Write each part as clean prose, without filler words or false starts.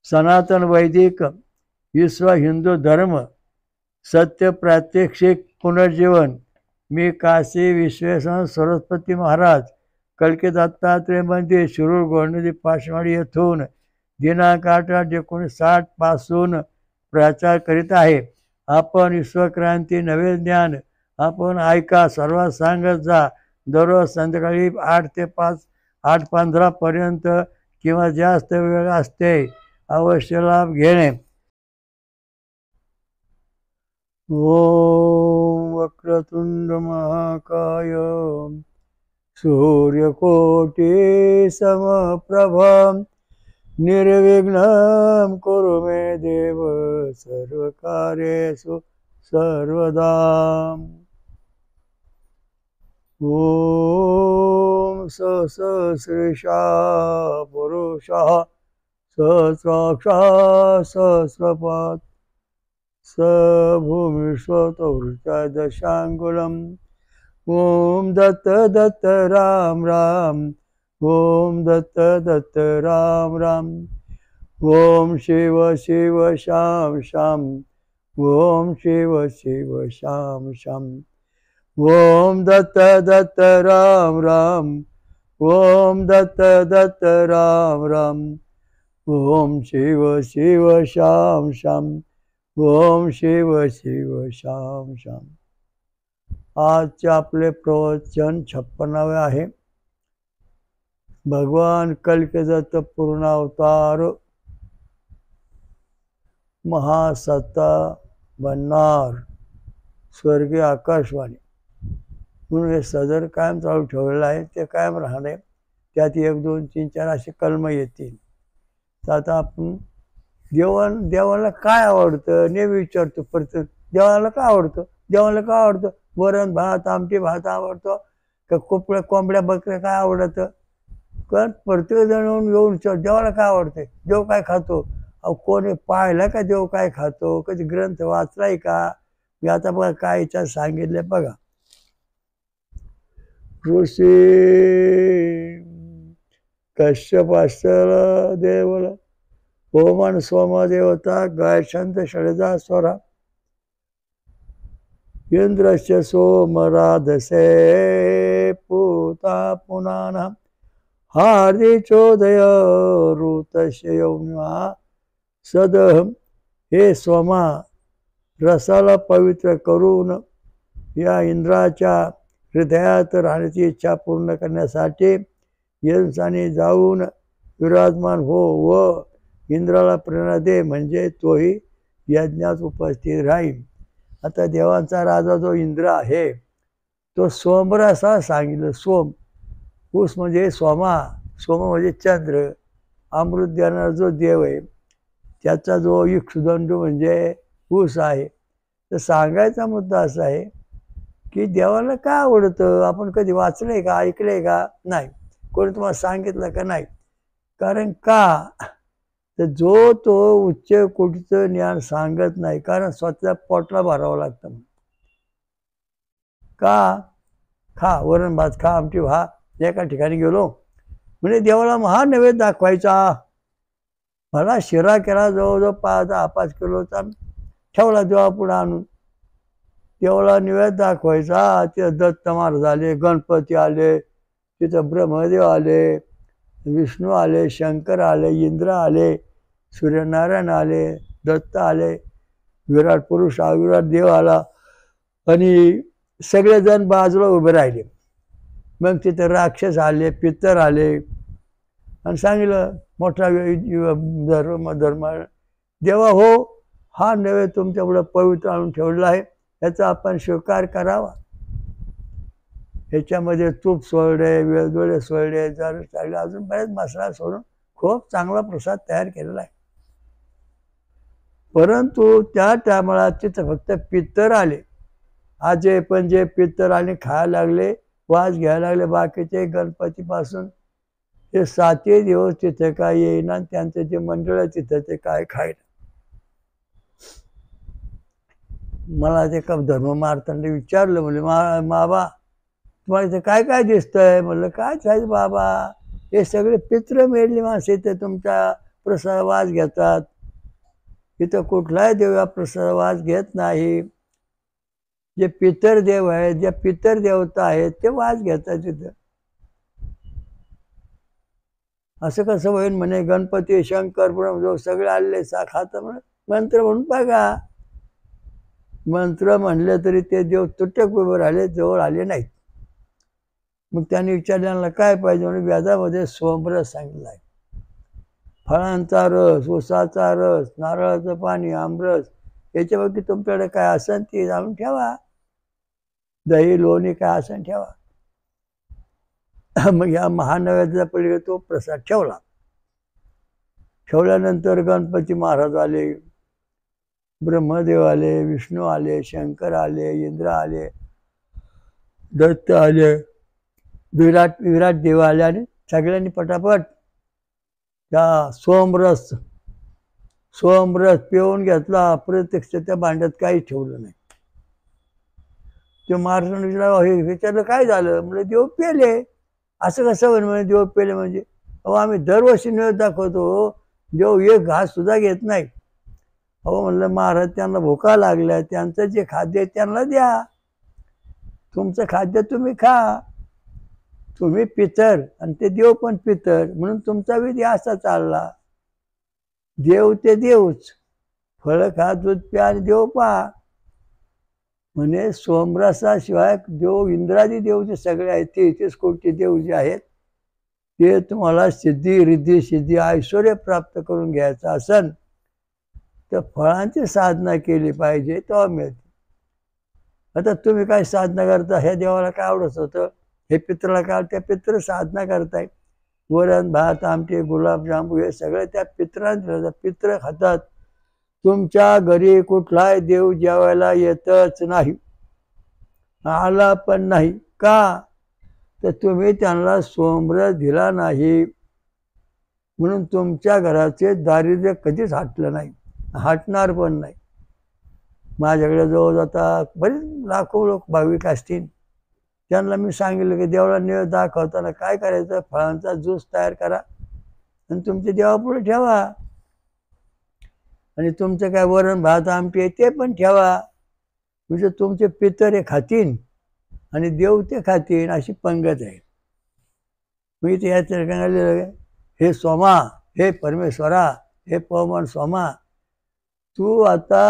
सनातन वैदिक विश्व हिंदू धर्म सत्य प्रात्यक्षिक पुनर्जीवन। मी काशी विश्वेश्वर सरस्वती महाराज कलकी दत्तात्रय मंदिर शिरूर गोंडदी पाचवाडी येथून दिनांक 8/8/1960 पासून प्रचार करीत आहे. आपण विश्वक्रांती नवे ज्ञान आपण ऐका, सर्वात सांगत जा. दररोज संध्याकाळी 8 ते 8:15 पर्यंत किंवा जास्त वेळ असते. अवश्य लाभ घेणे. ओम वक्रतुंड महाकाय सूर्यकोटि समप्रभ निर्विघ्नं कुरु मे देव सर्वकार्येषु सर्वदा. ओम सहस्रेशा पुरुषः सहस्राक्षा सहस्रपात् स भूमिष्वतौ दशांगुलम्. ओम दत्त दत्त राम राम. ओम दत्त दत्त राम राम. ओम शिव शिव शाम शाम. ओम शिव शिव शाम शाम. ओम दत्त दत्त राम राम. ओम दत्त दत्त राम राम. ओम शिव शिव शाम शाम. ओम शिव शिव शाम शाम. आजचे आपले प्रवचन 56वे आहे. भगवान कलकी दत्त पूर्ण अवतार महासत्ता बनणार स्वर्गीय आकाशवाणी म्हणून हे सदर कायम चालू ठेवलेलं आहे. ते कायम राहणे. त्यात 1 2 3 4 असे कलम येतील. तर आता आपण देवाला काय आवडतं नेहमी विचारतो. परत देवाला काय आवडतं, देवाला काय आवडतं. वरण भात आमटी भात आवडतो का कोंबड्या कोंबड्या बकऱ्या काय आवडतं. कारण प्रत्येक जण येऊन विचार देवाला काय आवडते, देव काय खातो. अहो कोणी पाहिलं का देव काय खातो, कधी ग्रंथ वाचलाय का. मी आता बघा काय याच्यात सांगितले बघा. ऋषी कश्यप देवला ओमन सोम देवता गायछंद षडजा स्वरा इंद्रस्य सोमराधसे पूता पुनाना हार्दि चोदय ऋतस्य यौन्या सदहम. हे सोमा रसाला पवित्र करून या इंद्राच्या हृदयात राहण्याची इच्छा पूर्ण करण्यासाठी यंसाने जाऊन विराजमान हो व इंद्राला प्रेरणा दे, म्हणजे तोही यज्ञात उपस्थित राहील. आता देवांचा राजा जो इंद्र आहे तो सोमरसा सांगितलं. सोम ऊस म्हणजे सोमा, सोम म्हणजे चंद्र. अमृत देणारा जो देव आहे त्याचा जो इक्षुदंडू म्हणजे ऊस आहे. तर सांगायचा मुद्दा असा आहे की देवाला काय आवडतं. आपण कधी वाचलंय का, ऐकलंय का. नाही. कोणी तुम्हाला सांगितलं का. नाही. कारण का तर जो तो उच्च कोटीचं ज्ञान सांगत नाही. कारण स्वतः पोटला भरावं लागतं. का खा वरण भात खा आमटी भात. एका ठिकाणी गेलो म्हणजे देवाला महान नैवेद्य दाखवायचा. मला शिरा केला जवळजवळ 5-10 किलोचा ठेवला देवापुढे आणून. देवाला नैवेद्य दाखवायचा. तिथं दत्त महाराज आले, गणपती आले, तिथं ब्रह्मदेव आले, विष्णू आले, शंकर आले, इंद्र आले, सूर्यनारायण आले, दत्त आले, विराट पुरुष अविराट देव आला आणि सगळेजण बाजूला उभे राहिले. मग तिथे राक्षस आले, पितर आले आणि सांगितलं मोठा धर्म देवा हो, हा नव्हे तुमच्यापुढं पवित्र आणून ठेवलेला आहे, याचा आपण स्वीकार करावा. ह्याच्यामध्ये तूप सोडले, वेलदोडे सोडले, जर चालले, अजून बरेच मसाला सोडून खूप चांगला प्रसाद तयार केलेला आहे. परंतु त्या टायमाला तिथं फक्त पित्तर आले. आजे पणजे पित्तर आणि खायला लागले, वास घ्यायला लागले. बाकीचे गणपतीपासून हे 7 दिवस तिथे काय येईना. त्यांचं जे मंडळ आहे तिथं ते काय खायला. मला ते का धर्ममार्तांनी विचारलं, म्हणजे बाबा तुम्हाला इथे काय काय दिसतंय. म्हणलं काय चालेल बाबा, हे सगळे पित्र मेलेली माणसं इथे तुमच्या प्रसादवास घेतात. इथं कुठलाही देव प्रसादवास घेत नाही. जे पितर देव आहेत, ज्या पितर देवता आहेत ते वास घेतात तिथं. असं कसं होईल म्हणे? गणपती, शंकर, ब्रह्मदेव सगळे आलेले खात मंत्र म्हणून बघा. मंत्र म्हणले तरी ते देव तुटक उभे राहिले, जवळ आले नाहीत. मग त्यांनी विचारल्याला काय पाहिजे म्हणून वेदामध्ये सोमरस सांगितलं आहे. फळांचा रस, ऊसाचा रस, नारळाचं पाणी, आमरस, याच्यापैकी तुमच्याकडे काय असेल ते जाणून ठेवा. दही, लोणी काय असेल ठेवा. मग या महानैवेद्याच्या पलीकडे तो प्रसाद ठेवला. ठेवल्यानंतर गणपती महाराज आले, ब्रह्मदेव आले, विष्णू आले, शंकर आले, इंद्र आले, दत्त आले, विराट देव आले आणि सगळ्यांनी पटापट त्या सोमरस पिऊन घेतला. प्रत्यक्ष त्या भांड्यात काही ठेवलं नाही. ते महाराजांनी विचारलं काय झालं? म्हणजे देव पेले. असं कसं होईल म्हणजे देव पेले म्हणजे? अहो आम्ही दरवर्षी निवेद दाखवतो, देव एक घास सुद्धा घेत नाही. अहो म्हणलं महाराज त्यांना भुका लागल्या, त्यांचं जे खाद्य त्यांना द्या, तुमचं खाद्य तुम्ही खा. तुम्ही पितर आणि ते देव पण पितर, म्हणून तुमचा विधी असा चालला. देव ते देवच, फळ खा, दूध प्या आणि देव पहा. म्हणे सोमरसाशिवाय देव, इंद्रादी देव जे सगळे आहेत, 33 कोटी देव जे आहेत, ते तुम्हाला सिद्धी, रिद्धी, सिद्धी, ऐश्वर्य प्राप्त करून घ्यायचं असेल तर फळांची साधना केली पाहिजे, तेव्हा मिळते. आता तुम्ही काय साधना करता? ह्या देवाला काय आवडत होतं, हे पित्राला काय, त्या पित्र साधना करताय. वरण भात आमटे गुलाबजांबू हे सगळे त्या पित्रांना पित्र खातात. तुमच्या घरी कुठलाही देव जेवायला येतच नाही, आला पण नाही. का? तर तुम्ही त्यांना सोमरस दिला नाही, म्हणून तुमच्या घराचे दारिद्र्य कधीच हटलं नाही, हटणार पण नाही. माझ्याकडे जवळ आता बरेच लाखो लोक भाविक असतील, त्यांना मी सांगितलं की देवाला निवेद दाखवताना काय करायचं? फळांचा ज्यूस तयार करा आणि तुमच्या देवापुढे ठेवा. आणि तुमचं काय वरण भात आमटे ते पण ठेवा, म्हणजे तुमचे पितर हे खातीन आणि देव ते खातीन, अशी पंगत आहे. मी ते या ठिकाणी हे सोमा, हे परमेश्वरा, हे पवन सोमा, तू आता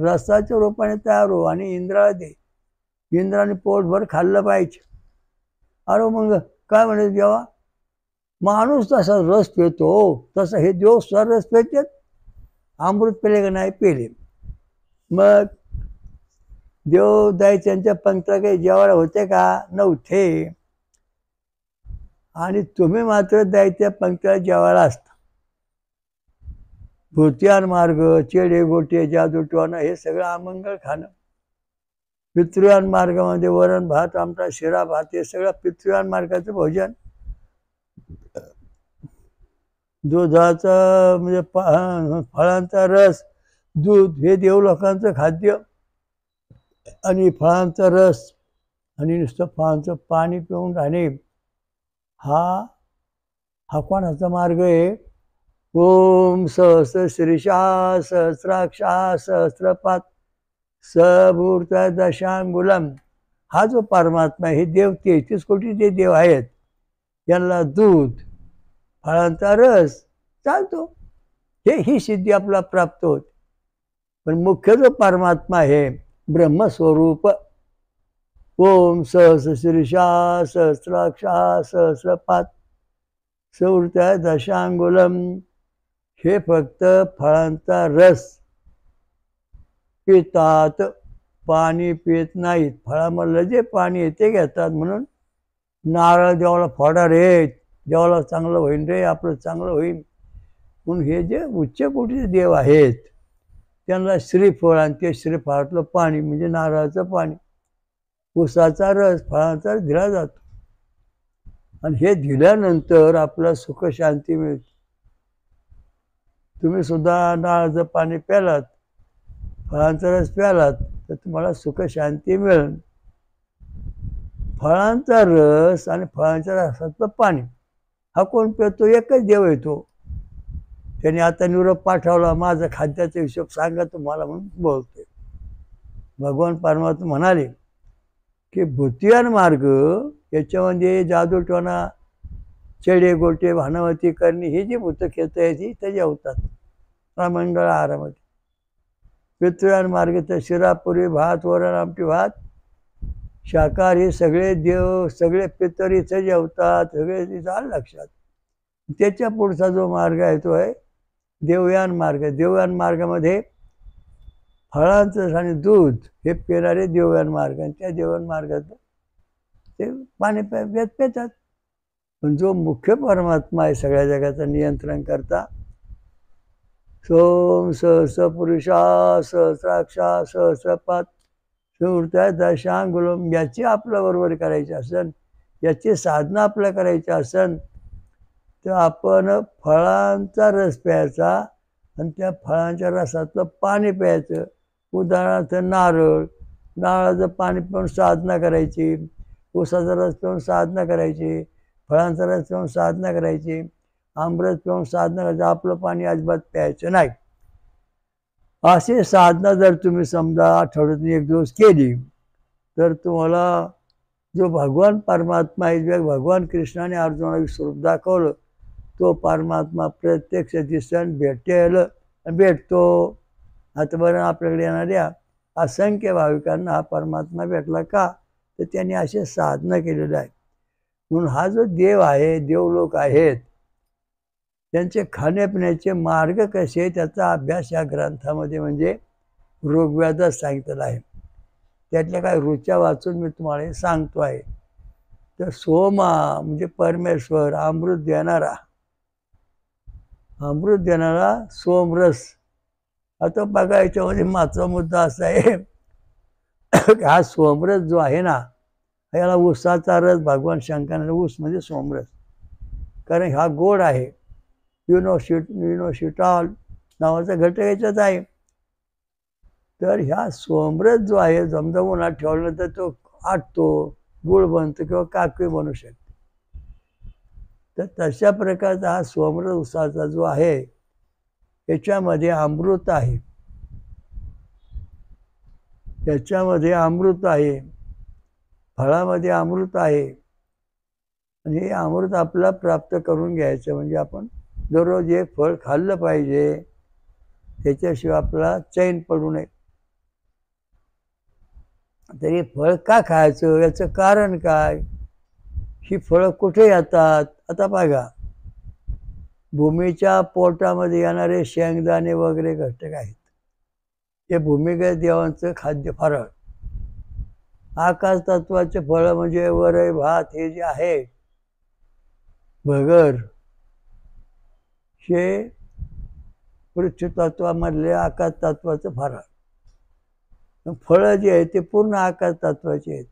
रसाच्या रूपाने तयार हो आणि इंद्राला दे. इंद्राने पोटभर खाल्लं पाहिजे. अरे मग काय म्हणे देवा? माणूस तसा रस पितो तसा हे देव रस पितात. अमृत पेले का नाही? पेले. मग देव दैत्यांच्या पंक्तीला काही जेवायला होते का? नव्हते. आणि तुम्ही मात्र दैत्य पंक्तीला जेवायला असता. भूतियान मार्ग, चेडे गोटे, जादू टोना हे सगळं अमंगळ खाणं. पितृयान मार्गामध्ये वरण भात आमटा शिरा भात हे सगळं पितृयान मार्गाचं भोजन. दुधाचा म्हणजे फळांचा रस, दूध हे देव लोकांचं खाद्य. आणि फळांचा रस आणि नुसतं फळांचं पाणी पिऊन राहणे हा कोणाचा मार्ग आहे? ओम सहस्र शीर्षा सहस्राक्षा सहस्रपात सबूर्त दशांगुलम. हा जो परमात्मा, हे देव 33 कोटी जे देव आहेत, यांना दूध, फळांचा रस चालतो, ही सिद्धी आपला प्राप्त होते. पण मुख्य जो परमात्मा आहे ब्रह्मस्वरूप, ओम सहस्र शीर्षा सहस्राक्षा सहस्रपात सौर्त दशांगुलम, हे फक्त फळांचा रस पितात, पाणी पित नाहीत. फळामधलं जे पाणी आहे ते घेतात. म्हणून नारळ देवाला फोडा रे, देवाला चांगलं होईन रे, आपलं चांगलं होईन. म्हणून हे जे उच्च कोटीचे देव आहेत त्यांना श्रीफळ, आणि ते श्रीफळातलं पाणी म्हणजे नारळाचं पाणी, ऊसाचा रस, फळांचा रस दिला जातो. आणि हे दिल्यानंतर आपल्याला सुख शांती मिळते. तुम्ही सुद्धा नारळाचं पाणी प्यालात, फळांचा रस प्यालात तर तुम्हाला सुख शांती मिळेल. फळांचा रस आणि फळांच्या रसातलं पाणी हा कोण पितो? एकच देव येतो. त्यांनी आता निरोप पाठवला, माझा खाद्याचा हिशोब सांगा तुम्हाला म्हणून बोलतोय. भगवान परमात्मा म्हणाले की भूतियान मार्ग याच्यामध्ये जादूटोणा, चेडे गोटे भानावती करणी ही जी भूतखेत आहे ती त्याची होतात मंगळ आहारामध्ये. पितृयान मार्ग तर शिरापुरी भात, वरण, आमटी, भात, शाकाहारी सगळे देव, सगळे पितर इथे जेवतात, सगळे तिथं आलं लक्षात. त्याच्या पुढचा जो मार्ग आहे तो आहे देवयान मार्ग. देवयान मार्गामध्ये फळांचं आणि दूध हे पिणारे देवयान मार्ग, आणि त्या देवयान मार्गात ते पाणी पेतात. पण जो मुख्य परमात्मा आहे सगळ्या जगाचं नियंत्रण करता, सोम सहस पुरुषा सहस्राक्षा सहस्रपात सुहृता दशांगुलम, याची आपल्या बरोबर करायची असेल, याची साधना आपल्या करायची असेल, तर आपण फळांचा रस प्यायचा आणि त्या फळांच्या रसातलं पाणी प्यायचं. उदाहरणार्थ नारळ, नारळाचं पाणी पिऊन साधना करायची, ऊसाचा रस पिऊन साधना करायची, फळांचा रस पिऊन साधना करायची, आमरस पिऊन साधना करायची, आपलं पाणी अजिबात प्यायचं नाही. अशी साधना जर तुम्ही समजा आठवड्यातून एक दिवस केली तर तुम्हाला जो भगवान परमात्मा आहे, भगवान कृष्णाने अर्जुनाला स्वरूप दाखवलं, तो परमात्मा प्रत्यक्ष दिसन भेटतो. आता बरं आपल्याकडे येणाऱ्या असंख्य भाविकांना हा परमात्मा भेटला का, तर त्यांनी असे साधना केलेलं आहे. म्हणून हा जो देव आहे, देवलोक आहेत, त्यांचे खाण्यापिण्याचे मार्ग कसे त्याचा अभ्यास या ग्रंथामध्ये म्हणजे ऋग्वेदात सांगितलेला आहे. त्यातल्या काही रुच्या वाचून मी तुम्हाला हे सांगतो आहे. तर सोमा म्हणजे परमेश्वर, अमृत देणारा सोमरस. आता बघा याच्यामध्ये माझा मुद्दा असा आहे हा सोमरस जो आहे ना, याला ऊसाचा रस भगवान शंकराने, ऊस म्हणजे सोमरस, कारण हा गोड आहे. युनोसिटॉल नावाचा घटक याच्यात आहे. तर ह्या सोमरस जो आहे समजा उन्हात ठेवलं तर तो आटतो, गुळ बनतो किंवा काकवी बनू शकते. तर तशा प्रकारचा हा सोमरस ऊसाचा जो आहे याच्यामध्ये अमृत आहे, याच्यामध्ये अमृत आहे, फळामध्ये अमृत आहे. आणि हे अमृत आपल्याला प्राप्त करून घ्यायचं म्हणजे आपण दररोज एक फळ खाल्लं पाहिजे, त्याच्याशिवाय आपल्याला चैन पडू नये. तरी फळ का खायचं, याचं कारण काय, ही फळं कुठे येतात. आता बघा, भूमीच्या पोटामध्ये येणारे शेंगदाणे वगैरे घटक आहेत, ते भूमिगत देवांचं खाद्य फराळ. आकाश तत्वाचे फळं म्हणजे वरई भात हे जे आहे भगर, हे पृथ्वी तत्वामधले आकाश तत्वाचं फराळ. फळं जे आहेत ते पूर्ण आकाश तत्वाचे आहेत,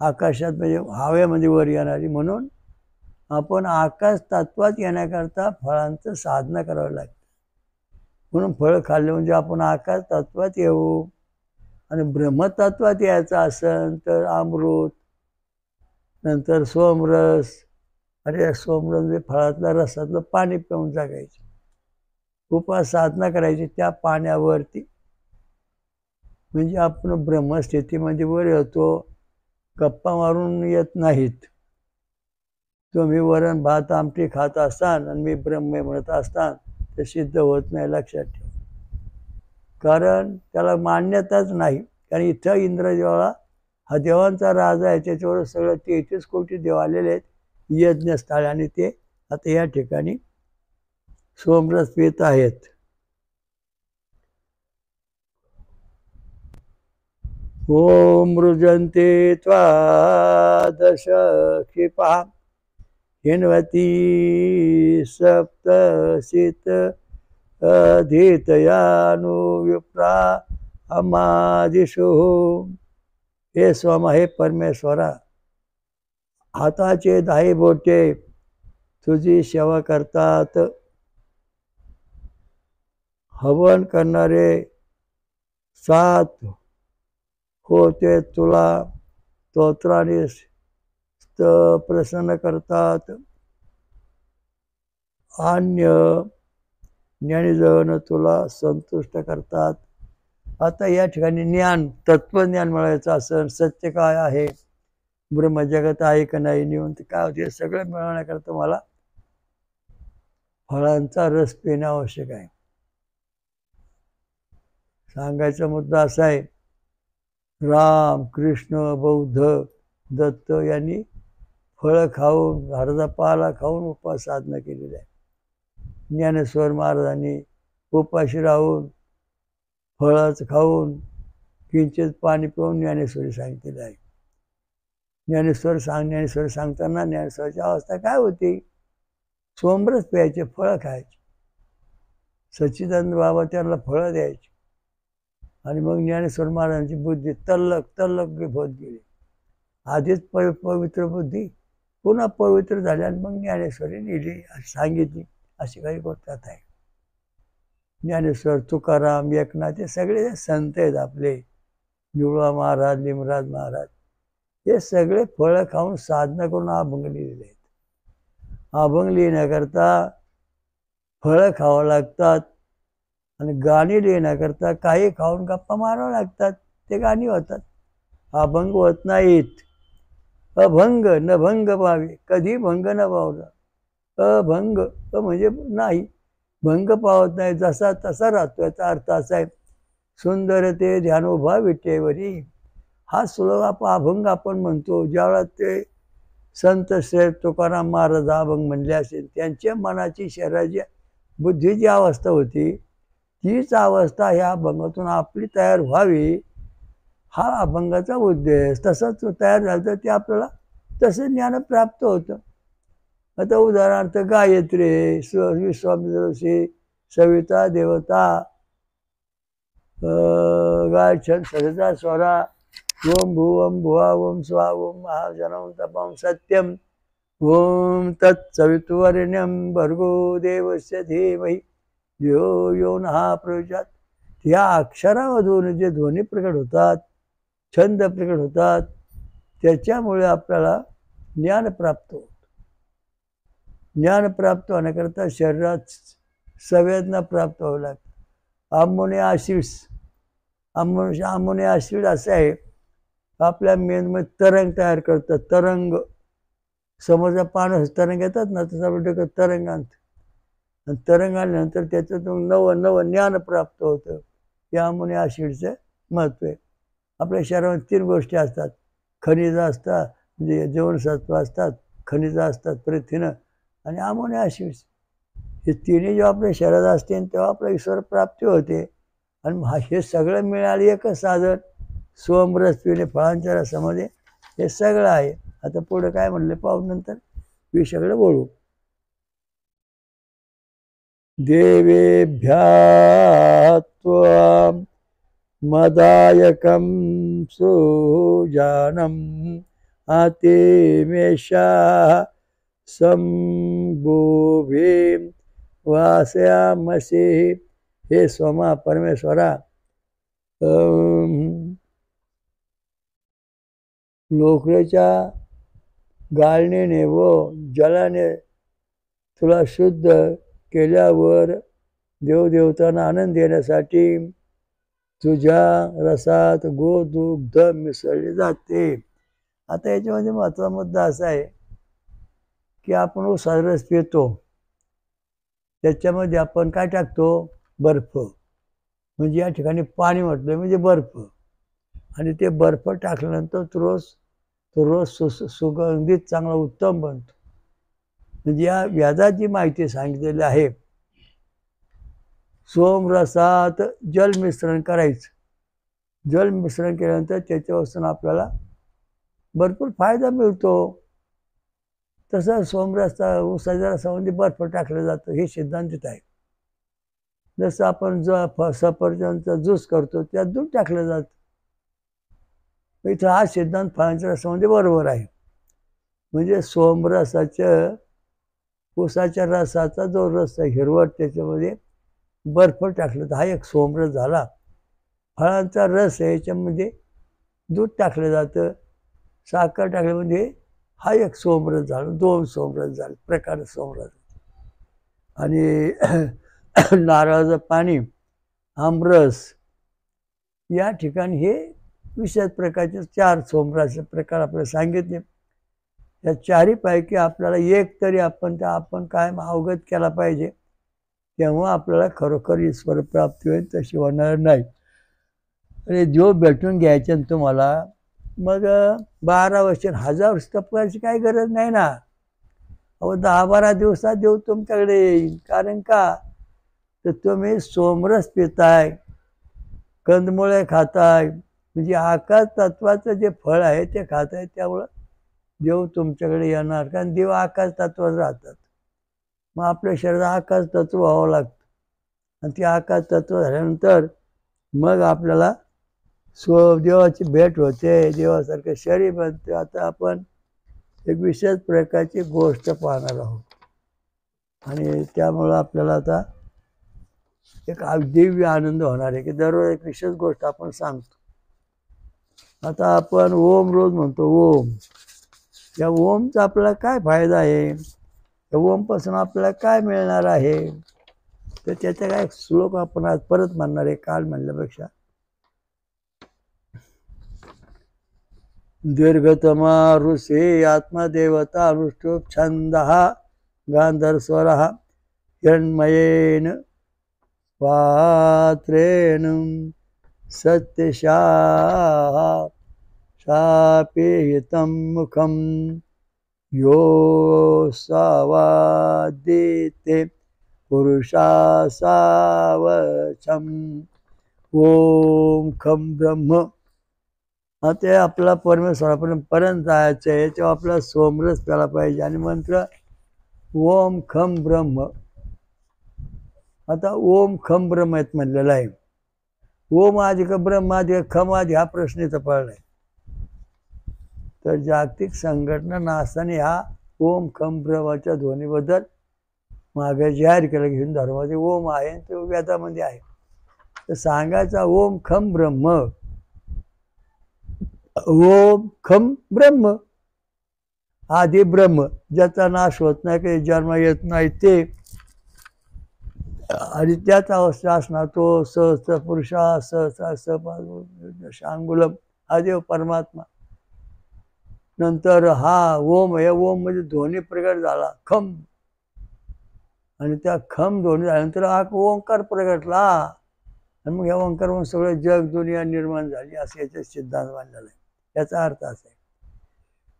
आकाशात म्हणजे हवेमध्ये वर येणारी. म्हणून आपण आकाश तत्वात येण्याकरता फळांचं साधना करावं लागतं. म्हणून फळं खाल्ले म्हणजे आपण आकाश तत्वात येऊ. आणि ब्रह्मतत्वात यायचं असेल तर अमृत, नंतर सोमरस. अरे सोमरस म्हणजे फळातल्या रसातलं पाणी पिऊन जगायचं, उपास साधना करायची त्या पाण्यावरती, म्हणजे आपण ब्रह्मस्थितीमध्ये वर येतो. गप्पा मारून येत नाहीत. तुम्ही वरण भात आमटी खात असताना आणि मी ब्रह्म म्हणत असताना ते सिद्ध होत नाही, लक्षात ठेवा. कारण त्याला मान्यताच नाही. कारण इथं इंद्रदेवाला हा देवांचा राजा आहे, त्याच्यावर सगळं 33 कोटी देव आलेले आहेत यज्ञस्थळ, आणि ते आता या ठिकाणी सोमरस पित आहेत. ओम मृजंते त्वा दश क्षिपा हिन्वती सप्तसित अधितयानुविप्रा अमादिषु. हे स्वामा, हे परमेश्वरा, हाताचे 10 बोटे तुझी सेवा करतात. हवन करणारे 7 होते तुला स्तोत्राने प्रसन्न करतात. अन्य ज्ञानीजन तुला संतुष्ट करतात. आता या ठिकाणी ज्ञान, तत्वज्ञान मिळायचं असेल, सत्य काय आहे, ब्रह्मजगत आहे का नाही, निवंत काय होते, सगळं मिळवण्याकरता मला फळांचा रस पिणे आवश्यक आहे. सांगायचा मुद्दा असा आहे, राम, कृष्ण, बौद्ध, दत्त यांनी फळं खाऊन, झाडाचा पाला खाऊन उपास साधना केलेली आहे. ज्ञानेश्वर महाराजांनी उपाशी राहून, फळच खाऊन, किंचित पाणी पिऊन ज्ञानेश्वरी सांगितलेली आहे. ज्ञानेश्वर सांगताना ज्ञानेश्वराची अवस्था काय होती, सोमरस प्यायचे, फळं खायचे. सच्चिदानंद बाबा त्यांना फळं द्यायचे आणि मग ज्ञानेश्वर महाराजांची बुद्धी तल्लक होत गेली. आधीच पवित्र बुद्धी पुन्हा पवित्र झाली आणि मग ज्ञानेश्वरी लिहिली, सांगितली. अशी काही गोष्ट आहे. ज्ञानेश्वर, तुकाराम, एकनाथ हे सगळे संत आहेत आपले, निवळा महाराज, लिमराज महाराज, हे सगळे फळं खाऊन साधना करून अभंग लिहिलेले आहेत. अभंग लिहिण्याकरता फळं खावं लागतात आणि गाणी लिहिण्याकरता काही खाऊन गप्पा मारावं लागतात, ते गाणी होतात. अभंग होत नाहीत. अभंग न भंग पावे, कधी भंग न पावला. अभंग म्हणजे नाही, भंग पावत नाही, जसा तसा राहतो. याचा अर्थ असा आहे, सुंदर ते ध्यान उभा विटेवरी, हा श्लोक अभंग आपण म्हणतो. ज्यावेळा ते संत श्रेष्ठ तुकाराम महाराज अभंग म्हणले असेल, त्यांच्या मनाची, शरीराची, बुद्धीची अवस्था होती, तीच अवस्था ह्या अभंगातून आपली तयार व्हावी, हा अभंगाचा उद्देश. तसंच तयार झालं तर ते आपल्याला तसं ज्ञान प्राप्त होतं. आता उदाहरणार्थ गायत्री, विश्वामित्र ऋषी, सविता देवता, गायछंद, सरिता स्वरा, ओम भुवम भुवा, ओम स्वा, ओम महाजनम तपम सत्यम, ओम तत्सवितुर्वरेण्यं भर्गो देवस्य धीमहि धियो यो नः प्रचोदयात्. या अक्षरामधून जे ध्वनी प्रकट होतात, छंद प्रकट होतात, त्याच्यामुळे आपल्याला ज्ञान प्राप्त होतं. ज्ञान प्राप्त होण्याकरता शरीरात संवेदना प्राप्त व्हावं लागतं. अमोनिया ॲसिड असं आहे, आपल्या मेंदूमध्ये तरंग तयार करतात. तरंग, समोरच्या पाण्यात तरंग येतात ना, तसं आपलं डोकं तरंग आणतं आणि तरंग आल्यानंतर त्याच्यातून नवं ज्ञान प्राप्त होतं. या अमोनिया ॲसिडचं महत्त्व आहे. आपल्या शरीरामध्ये 3 गोष्टी असतात, खनिजं असतात, म्हणजे जीवनसत्व असतात, खनिजं असतात, प्रथिनं आणि अमोनिया ॲसिड्स. हे तिन्ही जेव्हा आपल्या शरीरात असते तेव्हा आपल्या ईश्वर प्राप्ती होते. आणि हे सगळं मिळाले एकच साधन, सोमरस पिणे, फळांच्या रसामध्ये हे सगळं आहे. आता पुढे काय म्हणले पाहू, नंतर विषयाकडे बोलू. देवेभ्या त्वां मदायकं सुजानम् आतिमेषा संभुभीं वासयामसि. हे सोमा परमेश्वरा, लोकरेच्या गाळणीने व जलाने तुला शुद्ध केल्यावर देवदेवतांना आनंद देण्यासाठी तुझ्या रसात गोदुग्ध मिसळले जाते. आता याच्यामध्ये महत्त्वाचा मुद्दा असा आहे की आपण उसाचा रस पितो, त्याच्यामध्ये आपण काय टाकतो, बर्फ. म्हणजे या ठिकाणी पाणी म्हटलं म्हणजे बर्फ, आणि ते बर्फ टाकल्यानंतर तो रस सुगंधित चांगला उत्तम बनतो. म्हणजे या व्याजाची माहिती सांगितलेली आहे. सोमरसात जल मिश्रण करायचं. जल मिश्रण केल्यानंतर त्याच्यापासून आपल्याला भरपूर फायदा मिळतो. तसं सोमरसा, उसाच्या रसामध्ये बर्फ टाकलं जातं, हे सिद्धांतित आहे. जसं आपण सफरचंदचा ज्यूस करतो, त्यात दूध टाकलं जातं. इथं हा सिद्धांत फळांच्या रसामध्ये बरोबर आहे. म्हणजे सोमरसाच्या, उसाच्या रसाचा जो रस आहे हिरवट, त्याच्यामध्ये बर्फ टाकलं तर हा एक सोमरस झाला. फळांचा रस आहे, याच्यामध्ये दूध टाकलं जातं, साखर टाकल्यामध्ये हा एक सोमरस झाला. 2 सोमरस झाले, प्रकार सोमरस. आणि नारळाचं पाणी, आमरस, या ठिकाणी हे विशेष प्रकारचे 4 सोमरसाचे प्रकार आपल्याला सांगितले. या चारीपैकी आपल्याला एक तरी आपण कायम अवगत केला पाहिजे, तेव्हा आपल्याला खरोखर ईश्वर प्राप्ती होईल, तशी होणार नाही. आणि जो भेटून घ्यायचे तुम्हाला, मग 12 वर्ष 1000 वर्ष तपायची काही गरज नाही ना. अहो 10-12 दिवसात देव तुमच्याकडे येईल. कारण का, तर तुम्ही सोमरस पिताय, कंदमुळे खाताय, म्हणजे आकाश तत्वाचं जे फळ आहे ते खाताय, त्यामुळं देव तुमच्याकडे येणार. कारण देव आकाश तत्वात राहतात. मग आपल्या शरीरात आकाश तत्व व्हावं लागतं, आणि ते आकाश तत्व झाल्यानंतर मग आपल्याला देवाची भेट होते, देवासारखं शरीर बनते. आता आपण एक विशेष प्रकारची गोष्ट पाहणार आहोत, आणि त्यामुळं आपल्याला आता एक दिव्य आनंद होणार आहे की दररोज एक विशेष गोष्ट आपण सांगतो. आता आपण ओम रोज म्हणतो, ओम. या ओमचा आपल्याला काय फायदा आहे, या ओमपासून आपल्याला काय मिळणार आहे, तर त्याचा काय श्लोक आपण आज परत म्हणणार आहे, काल म्हणल्यापेक्षा. दीर्घतमा ऋषी आत्मदेवता अनुष्टुप छंद गांधर्स्वर हिरण्मयेन पात्रेण सत्यशाः शापेहितं मुखं यो सावादिते पुरुषासावचम ओम खम ब्रह्म. ते आपला परमेश्वरापर्यंत जायचं आहे, तेव्हा आपल्याला सोमरस प्यायला पाहिजे. आणि मंत्र ओम खम ब्रह्म. आता ओम खम ब्रह्म आहेत म्हणलेला आहे. ओम आधी का ब्रह्म आधी का खम आधी, हा प्रश्न इथं पडला आहे. तर जागतिक संघटना नासाने हा ओम खम ब्रह्माच्या ध्वनीबद्दल मागे जाहीर केलं की हिंदू धर्मामध्ये ओम आहे, तो वेदामध्ये आहे. तर सांगायचा ओम खम ब्रह्म, ओम खम ब्रह्म. आधी ब्रह्म, ज्याचा नाश होत नाही, काही जन्म येत नाही ते, आणि त्याच अवस्था असणार तो सहस्र पुरुषा सहस्र शांगुलम, हा देव परमात्मा. नंतर हा ओम, हे ओम म्हणजे ध्वनी प्रगट झाला, खम, आणि त्या खम ध्वनी झाल्यानंतर हा ओंकार प्रगटला, आणि मग ह्या ओंकार सगळं जग दुनिया निर्माण झाली, असं याचा सिद्धांत मांडलेला आहे. याचा अर्थ असा आहे,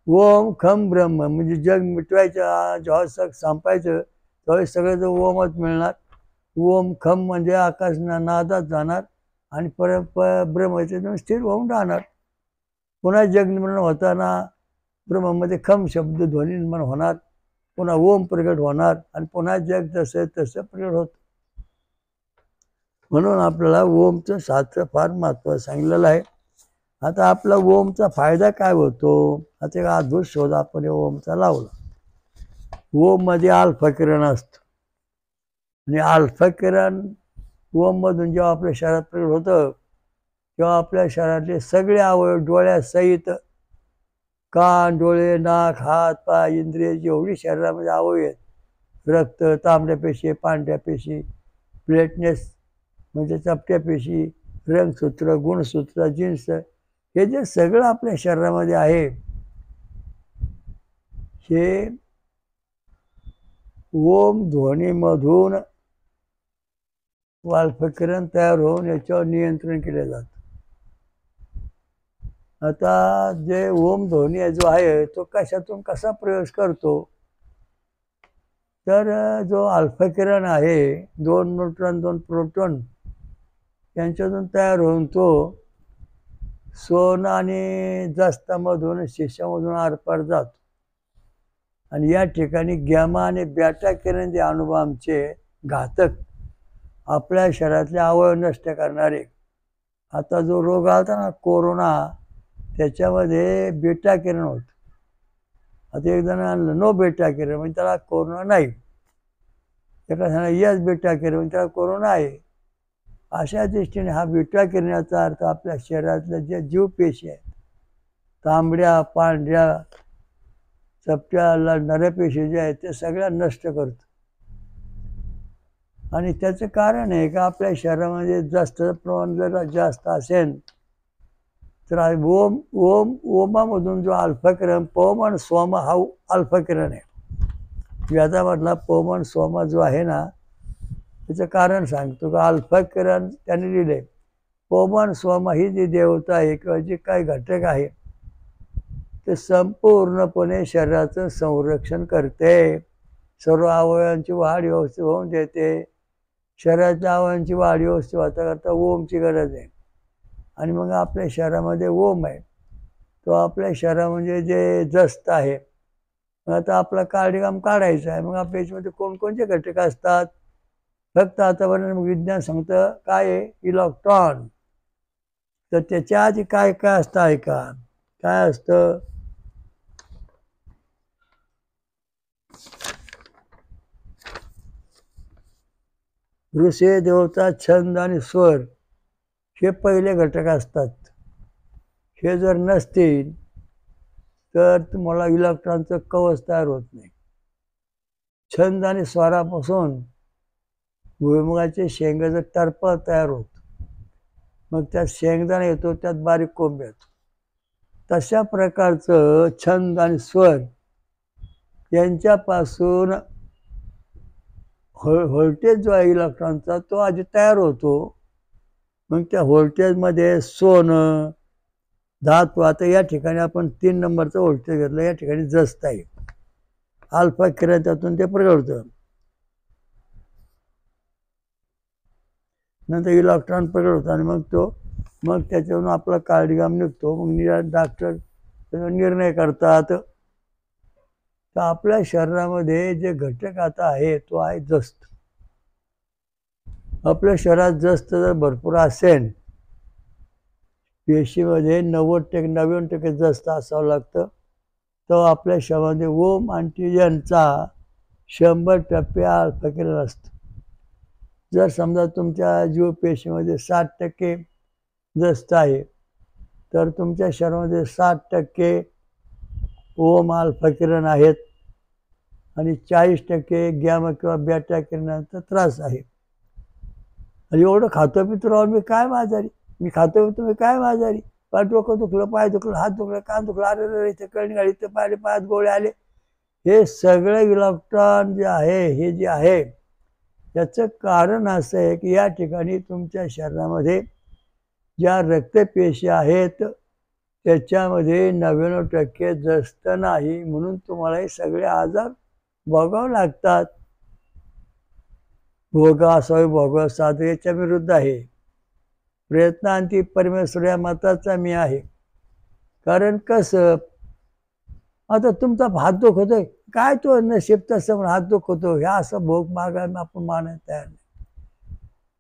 ओम खम ब्रह्म म्हणजे जग मिटवायचं, जेव्हा संपायचं तेव्हा सगळं जो ओमच मिळणार. ओम खम म्हणजे आकाश नादात जाणार, आणि ब्रह्माचे स्थिर होऊन राहणार. पुन्हा जग निर्माण होताना ब्रह्मामध्ये खम शब्द ध्वनी निर्माण होणार, पुन्हा ओम प्रगट होणार, आणि पुन्हा जग जसं तसं प्रगट होत. म्हणून आपल्याला ओमचं शास्त्र फार महत्त्व सांगितलेलं आहे. आता आपला ओमचा फायदा काय होतो, आता एक अद्भुत शोध आपण ओमचा लावला. ओम मध्ये अल्फा किरण असतं, आणि अल्फा किरण ओम मधून जेव्हा आपल्या शरीरात प्रगट होतं, तेव्हा आपल्या शरीरातले सगळे अवयव डोळ्यासहित, कान, डोळे, नाक, हात, पाय, इंद्रिय, जेवढी शरीरामध्ये अवयव आहेत, रक्त, तांबड्या पेशी, पांढऱ्या पेशी, प्लेटनेस म्हणजे चपट्या पेशी, रंगसूत्र, गुणसूत्र, जिन्स, हे जे सगळं आपल्या शरीरामध्ये आहे, हे ओम ध्वनीमधून अल्फकिरण तयार होऊन याच्यावर नियंत्रण केले जातं. आता जे ओम ध्वनी जो आहे तो कशातून कसा प्रवेश करतो, तर जो अल्फा किरण आहे, 2 न्यूट्रॉन 2 प्रोटॉन यांच्यातून तयार होऊन तो सोन आणि जस्तामधून शिशामधून आरपार जातो, आणि या ठिकाणी गॅमा आणि बॅटा किरण जे अणुबॉम्ब आमचे घातक, आपल्या शरीरातले अवयव नष्ट करणारे. आता जो रोग आला ना कोरोना, त्याच्यामध्ये बेटा किरण होत. आता एक जण आणलं नो बेटा किरण म्हणजे त्याला कोरोना नाही, एका सांगा यस बेटा किरण म्हणजे त्याला कोरोना आहे. अशा दृष्टीने हा बेटा किरणाचा अर्थ आपल्या शरीरातल्या ज्या जीवपेशी आहेत, तांबड्या, पांढऱ्या, चपट्या, नरपेशी ज्या आहेत, ते सगळ्या नष्ट करतो. आणि त्याचं कारण आहे का आपल्या शरीरामध्ये जास्त प्रमाण जर जास्त असेल तर ओम ओम ओमामधून जो अल्फा किरण पवम आणि सोमा हा अल्फा किरण आहे. वेदामधला पवम आणि सोमा जो आहे ना त्याचं कारण सांगतो का अल्फा किरण त्याने लिहिले. पवम आणि सोमा ही जी देवता आहे किंवा जे काही घटक आहे ते संपूर्णपणे शरीराचं संरक्षण करते. सर्व अवयवांची वाढ व्यवस्थित होऊन देते. शरीराच्या अवयवांची वाढ व्यवस्थित होता करता ओमची गरज आहे. आणि मग आपल्या शरीरामध्ये ओम आहे तो आपल्या शरीरामध्ये जे जस्त आहे. आता आपला कार्डियम काढायचा आहे मग आपल्या याच्यामध्ये कोणकोणते घटक असतात. फक्त आतापर्यंत विज्ञान सांगतं काय आहे इलेक्ट्रॉन. तर त्याच्या आधी काय काय असतं आहे का काय असतं. ऋषी देवता छंद आणि स्वर हे पहिले घटक असतात. हे जर नसतील तर तुम्हाला इलेक्ट्रॉनचं कवच तयार होत नाही. छंद आणि स्वरापासून भुईमुगाचे शेंगाचं टर्प तयार होतं. मग त्यात शेंगदाणा येतो त्यात बारीक कोंब येतो. तशा प्रकारचं छंद आणि स्वर यांच्यापासून व्होल्टेज जो आहे इलेक्ट्रॉनचा तो आधी तयार होतो. मग त्या व्होल्टेजमध्ये सोनं धातू आता या ठिकाणी आपण 3 नंबरचं व्होल्टेज घेतलं. या ठिकाणी जस्त आहे अल्फा किरण त्यातून ते प्रगट होतं. नंतर इलेक्ट्रॉन प्रगट होतो आणि मग त्याच्यावरून आपला कार्डियम निघतो. मग डॉक्टर निर्णय करतात. तर आपल्या शरीरामध्ये जे घटक आता आहे तो आहे जस्त. आपल्या शरीरात जस्त जर भरपूर असेल पेशीमध्ये 90% जस्त असावं लागतं. तो आपल्या शरीरामध्ये ओम अँटीजनचा 100% अल्फा किरण असतं. जर समजा तुमच्या जीव पेशीमध्ये 60% जस्त आहे तर तुमच्या शरीरामध्ये 60% ओम अल्फा किरण आहेत आणि 40% गॅमा किंवा बेटा किरणांचा त्रास आहे. आणि एवढं खातो पितो राहून मी काय आजारी. मी खातो पितो मी काय आजारी. पाय डोकं दुखलं पाय दुखलं हात दुखलं कान दुखलं अरे इथे कळणी गाडी इथं पाहिले पायात गोळे आले. हे सगळे इलेक्ट्रॉन जे आहे हे जे आहे याचं कारण असं आहे की या ठिकाणी तुमच्या शरीरामध्ये ज्या रक्तपेशी आहेत त्याच्यामध्ये 99% जस्त नाही म्हणून तुम्हाला हे सगळे आजार भोगावे लागतात. भोगा असावे भोगा साधू याच्या विरुद्ध आहे. प्रयत्नांती परमेश्वर या मताचा मी आहे. कारण कसं आता तुमचा हात दुखतोय काय तो नशीब तसं म्हणून हात दुखतो हे असं भोग मागायला आपण मानायला तयार नाही.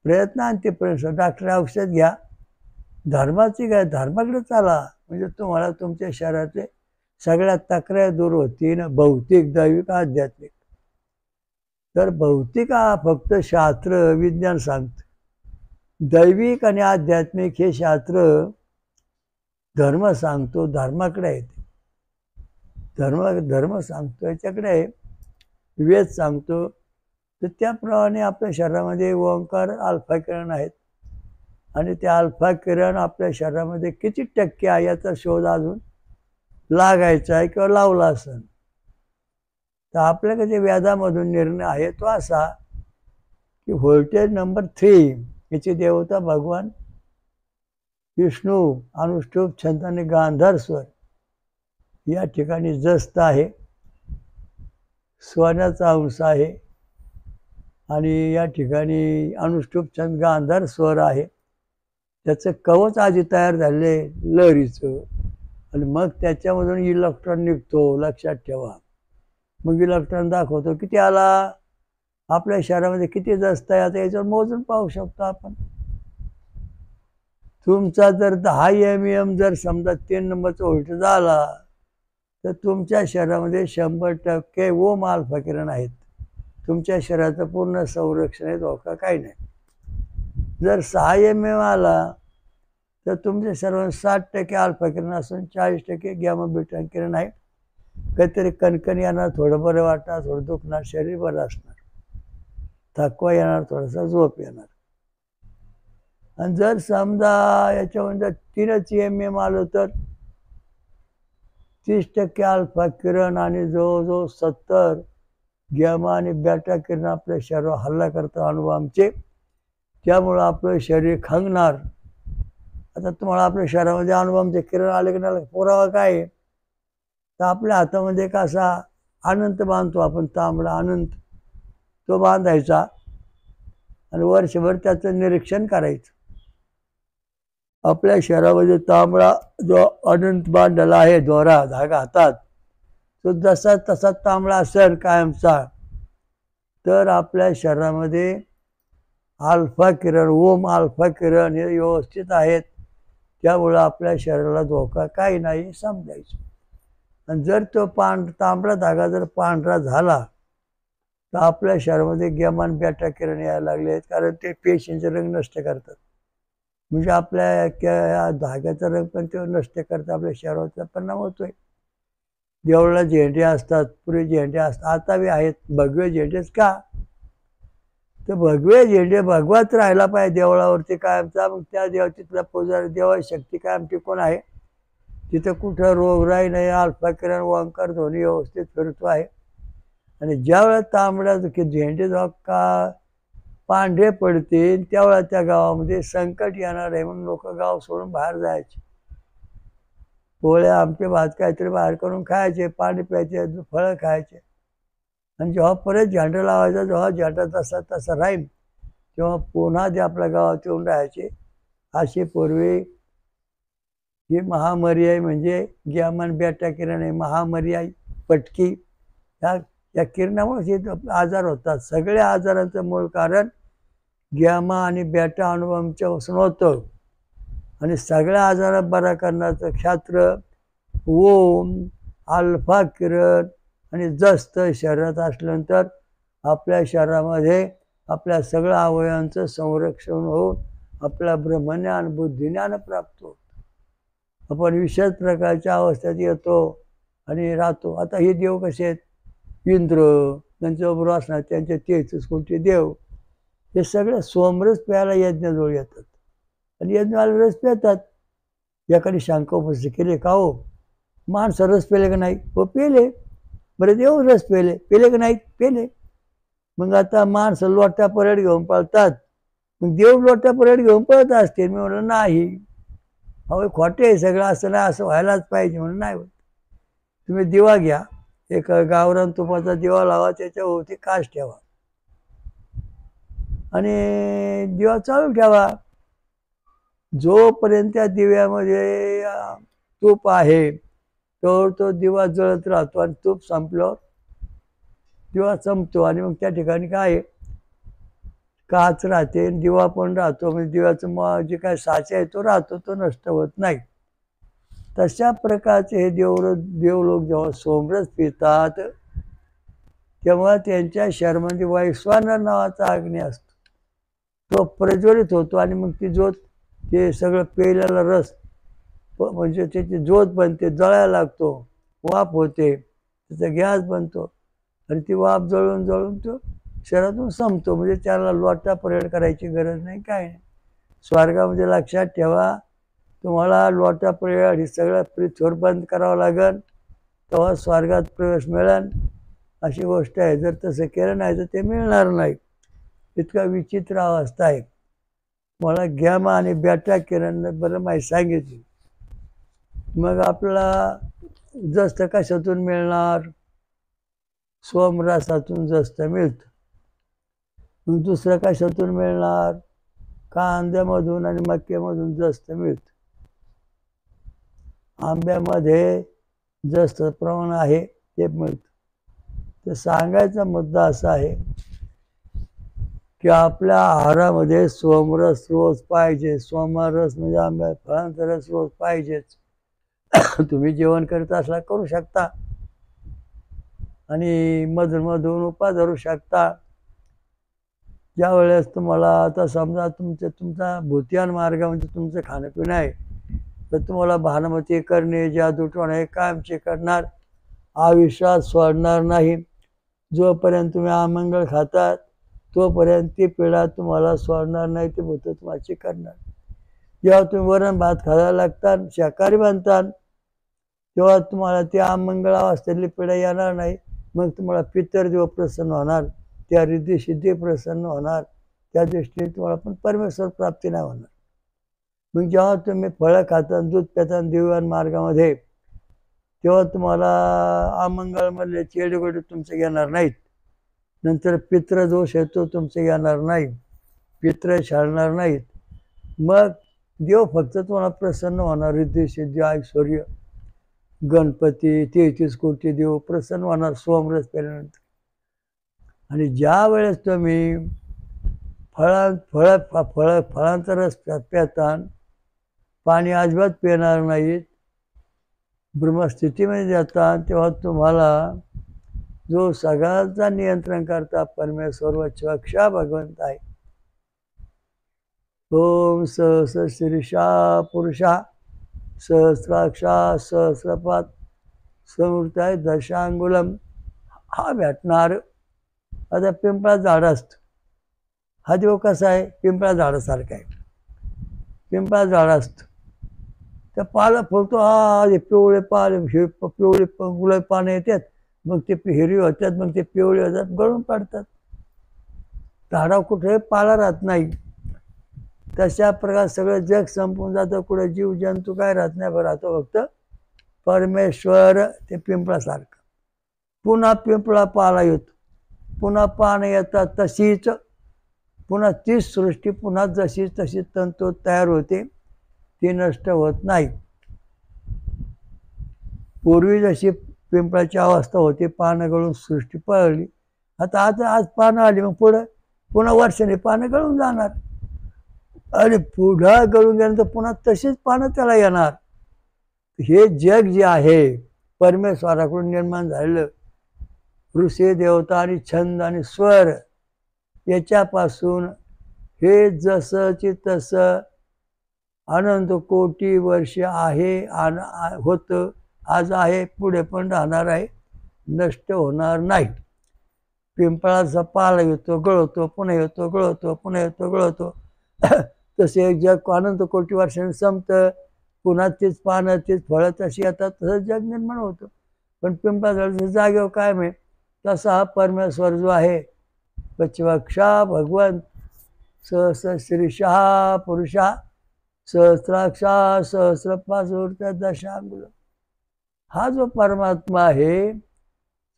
प्रयत्नांती परमेश्वर डॉक्टर औषध घ्या धर्माची काय धर्माकडे चाला म्हणजे तुम्हाला तुमच्या शरीरातले सगळ्या तक्रार दूर होतील. भौतिक दैविक आध्यात्मिक. तर भौतिक हा फक्त शास्त्र विज्ञान सांगतं. दैविक आणि आध्यात्मिक हे शास्त्र धर्म सांगतो धर्माकडे आहे. धर्म सांगतो याच्याकडे आहे. वेद सांगतो. तर त्याप्रमाणे आपल्या शरीरामध्ये ओंकार अल्फा किरण आहेत आणि ते अल्फा किरण आपल्या शरीरामध्ये किती टक्के आहे याचा शोध अजून लागायचा आहे किंवा लावला असेल. तर आपल्याकडे वेदामधून निर्णय आहे तो असा की व्होल्टेज नंबर 3 याची देवता भगवान विष्णू अनुष्टुप छंद आणि गांधार स्वर या ठिकाणी जस्त आहे. सोन्याचा अंश आहे आणि या ठिकाणी अनुष्टुप छंद गांधार स्वर आहे. त्याचं कवच आधी तयार झाले लहरीचं आणि मग त्याच्यामधून इलेक्ट्रॉन निघतो. लक्षात ठेवा. मग इलेक्ट्रॉन दाखवतो किती आला आपल्या शरीरामध्ये किती जास्त आहे आता याच्यावर मोजून पाहू शकतो आपण. तुमचा जर 10 mm जर समजा 3 नंबरचा व्होल्टेज आला तर तुमच्या शरीरामध्ये 100% ओम अल्फा किरण आहेत. तुमच्या शरीराचं पूर्ण संरक्षण आहे धोका काही नाही. जर 6 mm आला तर तुमच्या शरीरात 60% अल्फा किरण असून 40% गॅमा बीटा किरण आहे. काहीतरी कणकण येणार थोडं बरं वाटणार थोडं दुखणार शरीर बरं असणार. थकवा येणार, थोडासा झोप येणार. आणि जर समजा याच्यामध्ये 3च एम आलं तर 30% अल्फा किरण आणि जवळजवळ 70 गॅमा आणि बॅटा किरण आपल्या शरीरावर हल्ला करतात अणु आमचे. त्यामुळं आपलं शरीर खंगणार. आता तुम्हाला आपल्या शरीरामध्ये अणुबॉम्बचे किरण आले की नाही, पुरावा काय आहे? तर आपल्या हातामध्ये कसा अनंत बांधतो आपण, तांबडा अनंत, तो बांधायचा आणि वर्षभर त्याचं निरीक्षण करायचं. आपल्या शरीरामध्ये तांबडा जो अनंत बांधलेला आहे, दोरा धागा हातात, तो जसा तसा तांबडा असेल कायमचा, तर आपल्या शरीरामध्ये अल्फा किरण, ओम अल्फा किरण हे व्यवस्थित आहेत. त्यामुळं आपल्या शरीराला धोका काही नाही समजायचं. आणि जर तो तांबडा धागा जर पांढरा झाला तर आपल्या शरीरामध्ये गॅमा बॅटा किरण यायला लागले आहेत, कारण ते पेशींचे रंग नष्ट करतात. म्हणजे आपल्या धाग्याचा रंग पण ते नष्ट करतात, आपल्या शरीराचा परिणाम होतोय. देवळाला झेंडे असतात, पुरे झेंडे असतात, आता बी आहेत भगवे झेंडेच का? तर भगवे झेंडे भगवाच राहायला पाहिजे देवळावरती कायमचा. मग त्या तिथला पुजारी देवाची शक्ती कायम टिकून आहे. तिथं कुठं रोगराई नाही, अल्फा किरण ओंकार ध्वनी व्यवस्थित फिरतो आहे. आणि ज्यावेळेला तांबड्या झेंडे का पांढरे पडतील त्यावेळेला त्या गावामध्ये संकट येणार आहे, म्हणून लोक गाव सोडून बाहेर जायचे. पोळ्या आमचे भात काहीतरी बाहेर करून खायचे, पाणी प्यायचे, फळं खायचे. आणि जेव्हा परत झेंडा लावायचा, जेव्हा झेंडा तसा तसा राहील तेव्हा पुन्हा ते आपल्या गावात येऊन राहायचे. अशी पूर्वी ही महामर्याय म्हणजे गॅमा बॅटा किरण आहे, महामर्याय पटकी, या किरणामुळे आजार होतात. सगळ्या आजारांचं मूळ कारण गॅमा आणि बॅटा अणुबॉम्बच्यापासून होतं. आणि सगळ्या आजारा बरा करण्याचं क्षात्र ओम अल्फा किरण आणि जास्त शरीरात असल्यानंतर आपल्या शरीरामध्ये आपल्या सगळ्या अवयवांचं संरक्षण होऊन आपल्या ब्रह्मज्ञान बुद्धिज्ञान प्राप्त होतं. आपण विशेष प्रकारच्या अवस्थेत येतो आणि राहतो. आता हे देव कसे आहेत? इंद्र, त्यांच्याबरोबर असणार त्यांचे 33 कोटी देव, हे सगळे सोमरस प्यायला यज्ञजवळ येतात आणि यज्ञाला रस पितात. एखादी शंका उपस्थित केली, का हो माणसं रस पेले का नाही? हो पेले. बरं देव रस पेले का नाही? पेले. मग आता माणसं लोटा परेड घेऊन पळतात, मग देव लोटा परेड घेऊन पळत असते? मी म्हणलं नाही, अहो खोटे आहे सगळं, असं नाही, असं व्हायलाच पाहिजे म्हणून नाही होत. तुम्ही दिवा घ्या, एक गावरान तुपाचा दिवा लावा, त्याच्यावरती काच ठेवा आणि दिवा चालू ठेवा. जोपर्यंत त्या दिव्यामध्ये तूप आहे तर तो दिवा जळत राहतो आणि तूप संपल्यावर दिवा संपतो. आणि मग त्या ठिकाणी काय काच राहते, दिवा पण राहतो. म्हणजे दिव्याचं जे काय साचा आहे तो राहतो, तो नष्ट होत नाही. तशा प्रकारचे हे देवलोक जेव्हा सोमरस पितात तेव्हा त्यांच्या शरीरामध्ये वैश्वानर नावाचा अग्नी असतो, तो प्रज्वलित होतो. आणि मग ती ज्योत, ते सगळं पेलेला रस म्हणजे त्याची ज्योत बनते, जळायला लागतो, वाफ होते, त्याचा गॅस बनतो आणि ती वाफ जळून जळून तो शरीरातून संपतो. म्हणजे त्याला लोटा परेड करायची गरज नाही, काय नाही. स्वर्गामध्ये लक्षात ठेवा, तुम्हाला लोटा परेड हे सगळं पृथ्वीवर बंद करावं लागेल, तेव्हा स्वर्गात प्रवेश मिळेल, अशी गोष्ट आहे. जर तसं केलं नाही तर ते मिळणार नाही. इतका विचित्र अवस्था आहे. मला गॅमा आणि बॅटा किरण बरं माहिती सांगितली. मग आपल्याला जस्त कशातून मिळणार? सोमरसातून जस्त मिळतं. मग दुसरं कशातून मिळणार? कांद्यामधून आणि मक्यामधून जस्त मिळतं. आंब्यामध्ये जास्त प्रमाण आहे ते मिळतं. तर सांगायचा मुद्दा असा आहे की आपल्या आहारामध्ये सोमरस रोज पाहिजे. सोमरस म्हणजे आंब्या फळांचा रस रोज पाहिजेच. तुम्ही जेवण करत असला करू शकता आणि मधून उपास धरू शकता. ज्या वेळेस तुम्हाला आता समजा तुमचा भूतियान मार्गामध्ये तुमचं खाणंपिणं आहे, तर तुम्हाला भानमती करणे, जादू टोणे कायमचे करणार, आयुष्यात सोडणार नाही. जोपर्यंत तुम्ही अमंगळ खातात तोपर्यंत ती पिढा तुम्हाला सोडणार नाही, ते भूत तुम्हाची करणार. जेव्हा तुम्ही वरण भात खायला लागतात, शाकाहारी बनतात, तेव्हा तुम्हाला ती अमंगळा असलेली पिढा येणार नाही. मग तुम्हाला पितरदेव प्रसन्न होणार, त्या रिद्धी सिद्धी प्रसन्न होणार, त्या दृष्टीने तुम्हाला पण परमेश्वर प्राप्ती नाही होणार. मग जेव्हा तुम्ही फळं खाता, दूध पिता दिव्यान मार्गामध्ये, तेव्हा तुम्हाला अमंगळमधले चेडगोडे तुमचे घेणार नाहीत. नंतर पितृदोष येतो तुमचे येणार नाही, पितृ छाडणार नाहीत. मग देव फक्त तुम्हाला प्रसन्न होणार, रिद्धी सिद्धी ऐश्वर्य, गणपती 33 कोटी देव प्रसन्न होणार सोमरस पेल्यानंतर. आणि ज्या वेळेस तुम्ही फळांचा रस पिता, पाणी अजिबात पिणार नाहीत, ब्रह्मस्थितीमध्ये जातात, तेव्हा तुम्हाला जो सगळ्याचा नियंत्रण करता परमेश्वर व चक्षा भगवंत आहे. ओम सहस्र शीर्षा पुरुषा सहस्राक्षा सहस्रपात समृताय दशांगुलम हा भेटणार. आता पिंपळा झाड असतं, हा देव कसा आहे, पिंपळा झाडासारखा आहे. पिंपळा झाड असतं, त्या पाला फुलतो, हा पिवळे पाले, पिवळे गुलाबी पानं येतात, मग ते हिरवी होतात, मग ते पिवळे होतात, गळून पडतात. झाडा कुठे पाला राहत नाही. तशा प्रकारे सगळं जग संपून जातं, कुठे जीव जंतू काय राहत नाही, राहतो फक्त परमेश्वर. ते पिंपळासारखं. पुन्हा पिंपळा पाला येतो, पुन्हा पानं येतात, तशीच पुन्हा तीच सृष्टी पुन्हा जशी तशी तंतू तयार होते, ती नष्ट होत नाही. पूर्वी जशी पिंपळाची अवस्था होती, पानं गळून सृष्टी पळली, आता आज पानं आली, मग पुन्हा वर्षाने पानं गळून जाणार. आणि पुढा गळून गेल्यानंतर पुन्हा तशीच पानं त्याला येणार. हे जग जे आहे परमेश्वराकडून निर्माण झालेलं, ऋषी देवता आणि छंद आणि स्वर याच्यापासून हे जसंची तसं अनंत कोटी वर्ष आहे, होतं, आज आहे, पुढे पण राहणार आहे, नष्ट होणार नाही. पिंपळाचा पाला येतो, गळतो, पुन्हा येतो, गळतो, पुन्हा येतो, गळतो. तसे जग अनंत कोटी वर्षांनी संपतं, पुन्हा तीच पानं तीच फळं तशी येतात, तसं जग निर्माण होतं. पण पिंपळाच्या जागेवर काय मिळेल, तसा हा परमेश्वर जो आहे पश्चिमाक्षा भगवंत सहस्र शीर्षा पुरुषा सहस्राक्षा सहस्रपासूर्त दशांगुल, हा जो परमात्मा आहे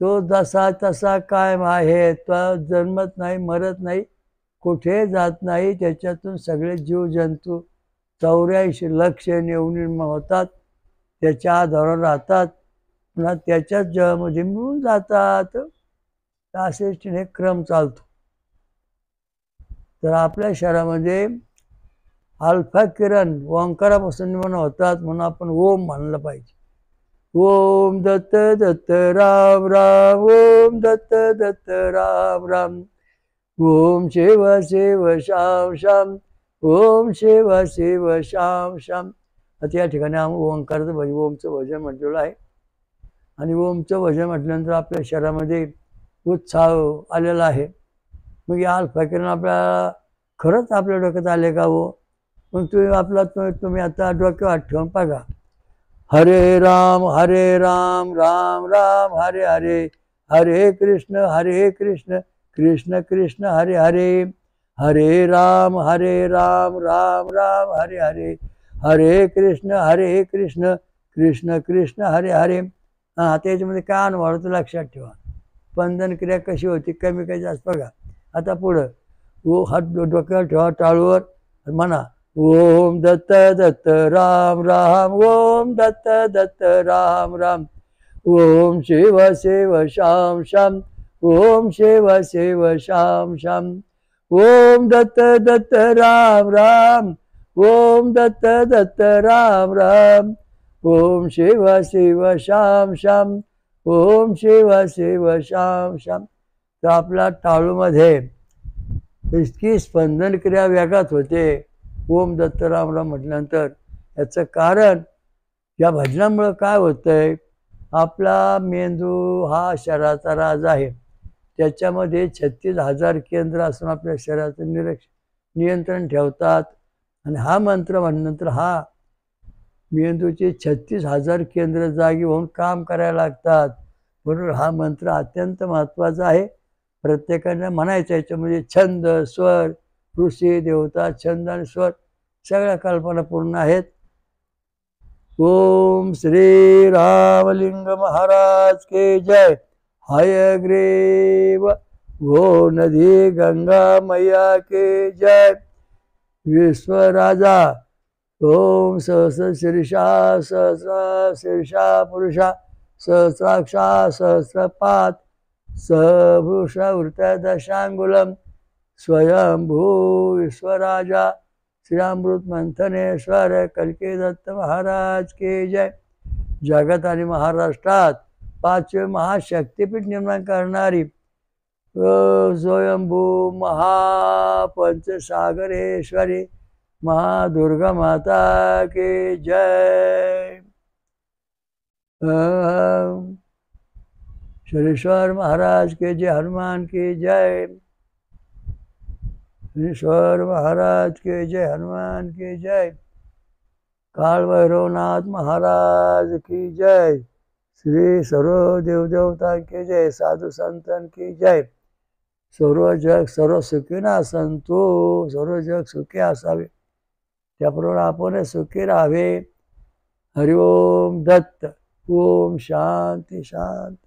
तो जसा तसा कायम आहे. तो जन्मत नाही, मरत नाही, कुठे जात नाही. त्याच्यातून सगळे जीवजंतू 84 लक्ष निर्माण होतात, त्याच्या आधारावर राहतात, पुन्हा त्याच्याच जगामध्ये मिळून जातात. असेच हे क्रम चालतो. तर आपल्या शहरामध्ये अल्फा किरण ओंकारापासून निर्माण होतात, म्हणून आपण ओम म्हणलं पाहिजे. ओम दत्त दत्त राम राम, ओम दत्त दत्त राम राम, ओम शिव शिव शाम शाम, ओम शिव शिव शाम शाम. आता या ठिकाणी आम्ही ओंकाराचं भजन, ओमचं भजन म्हटलेलं आहे. आणि ओमचं भजन म्हटल्यानंतर आपल्या शहरामध्ये उत्साह आलेला आहे. मग या अल्फा किरण आपल्याला खरंच आपल्या डोक्यात आले का हो? मग तुम्ही आता डोक्यावर ठेवून बघा. हरे राम राम राम हरे हरे, हरे कृष्ण कृष्ण कृष्ण हरे हरे, हरे राम राम राम हरे हरे, हरे कृष्ण कृष्ण कृष्ण हरे हरे. हा, त्याच्यामध्ये काय अनुभव होतो लक्षात ठेवा. स्पंदन क्रिया कशी होती, कमी काही जास्त बघा. आता पुढं हात डोक्यावर ठेवा, टाळूवर म्हणा ओम दत्त दत्त राम राम, ओम दत्त दत्त राम राम, ओम शिव शिव शाम शाम, ओम शिव शिव शाम शाम, ओम दत्त दत्त राम राम, ओम दत्त दत्त राम राम, ओम शिव शिव शाम शाम, ओम शिव शिव शाम शाम. तर आपल्या टाळूमध्ये इतकी स्पंदन क्रिया वेगात होते ओम दत्त राम राम म्हटल्यानंतर. याचं कारण या भजनामुळं काय होतंय, आपला मेंदू हा शरीराचा राज आहे. त्याच्यामध्ये 36,000 केंद्र असून आपल्या शरीराचं नियंत्रण ठेवतात. आणि हा मंत्र म्हणल्यानंतर हा मेंदूचे 36,000 केंद्र जागी होऊन काम करायला लागतात. म्हणून हा मंत्र अत्यंत महत्त्वाचा आहे. प्रत्येकाने म्हणायचं. याच्यामध्ये छंद, स्वर, ऋषी, देवता, छंद आणि स्वर सगळ्या कल्पना पूर्ण आहेत. ओम श्री रामलिंग महाराज के जय. हयग्रीव गो नदी गंगा मैया के जय. विश्वराजा ओम सहस्र शीर्षा सहस्र शीर्षा पुरुषा सहस्राक्षा सहस्रपात सहभूषा वृत्तदशांगुलम स्वयंभू विश्वराजा श्रीरामृत मंथनेश्वर कल्की दत्त महाराज के जय. जगात आणि महाराष्ट्रात 5वे महाशक्तिपीठ निर्माण करणारी स्वयंभू महापंचसागरेश्वरी महादुर्गा माता की जय. शनेश्वर महाराज के जय. हनुमान की जय. शनेश्वर महाराज के जय. हनुमान की जय. काल भैरवनाथ महाराज की जय. श्री सर्व देवदेवता की जय. साधु संतन की जय. सर्व जग सर्व सुखी ना संतो. सर्व जग सुखी असावे त्याप्रमाणे आपण सुखी राहावे. हरिओम दत्त. ओम शांती शांती.